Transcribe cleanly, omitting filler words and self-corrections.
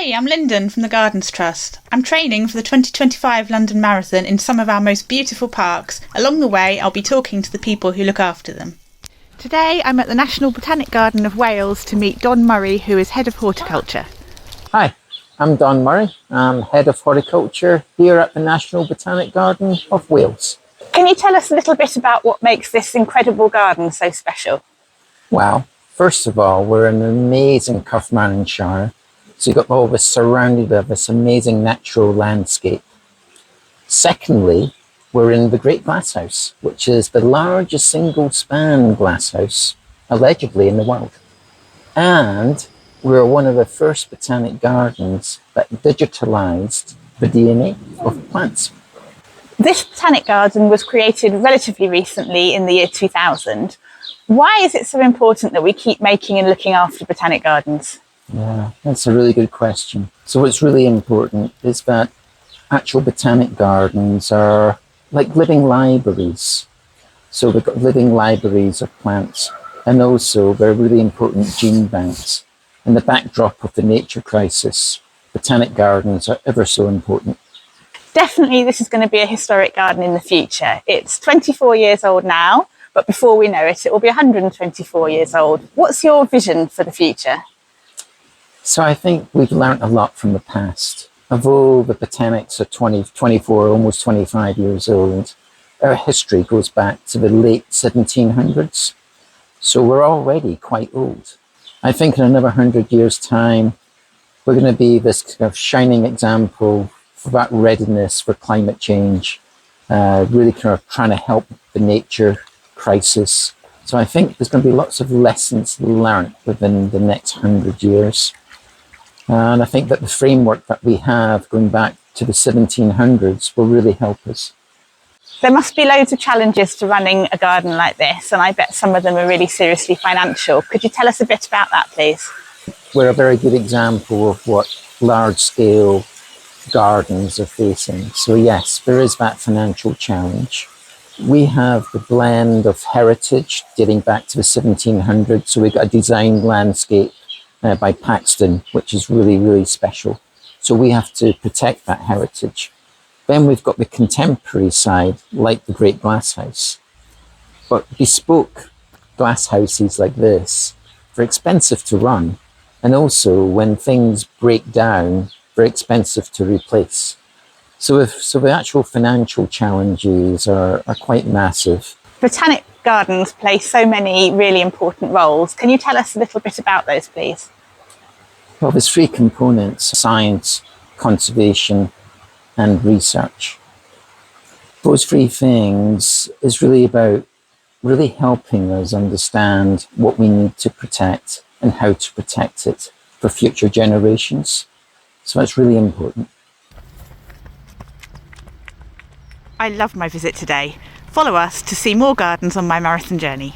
Hey, I'm Linden from the Gardens Trust. I'm training for the 2025 London Marathon in some of our most beautiful parks. Along the way, I'll be talking to the people who look after them. Today, I'm at the National Botanic Garden of Wales to meet Don Murray, who is Head of Horticulture. Hi, I'm Don Murray. I'm Head of Horticulture here at the National Botanic Garden of Wales. Can you tell us a little bit about what makes this incredible garden so special? Well, first of all, we're in an amazing Carmarthenshire. So you've got all this surrounded by this amazing natural landscape. Secondly, we're in the Great Glasshouse, which is the largest single-span glasshouse, allegedly, in the world. And we're one of the first botanic gardens that digitalised the DNA of plants. This botanic garden was created relatively recently in the year 2000. Why is it so important that we keep making and looking after botanic gardens? Yeah, that's a really good question. So what's really important is that actual botanic gardens are like living libraries. So we've got living libraries of plants, and also they're really important gene banks. In the backdrop of the nature crisis, botanic gardens are ever so important. Definitely this is going to be a historic garden in the future. It's 24 years old now, but before we know it, it will be 124 years old. What's your vision for the future? So I think we've learnt a lot from the past. Although the botanics are 24, almost 25 years old, our history goes back to the late 1700s. So we're already quite old. I think in another 100 years' time, we're going to be this kind of shining example for that readiness for climate change, really kind of trying to help the nature crisis. So I think there's going to be lots of lessons learned within the next 100 years. And I think that the framework that we have going back to the 1700s will really help us. There must be loads of challenges to running a garden like this, and I bet some of them are really seriously financial. Could you tell us a bit about that, please? We're a very good example of what large-scale gardens are facing. So yes, there is that financial challenge. We have the blend of heritage dating back to the 1700s. So we've got a designed landscape by Paxton, which is really, really special. So we have to protect that heritage. Then we've got the contemporary side, like the Great Glasshouse. But bespoke glasshouses like this, they're expensive to run. And also, when things break down, they're expensive to replace. So the actual financial challenges are quite massive. Botanic gardens play so many really important roles. Can you tell us a little bit about those, please? Well, there's three components: science, conservation, and research. Those three things is really about really helping us understand what we need to protect and how to protect it for future generations. So that's really important. I loved my visit today. Follow us to see more gardens on my marathon journey.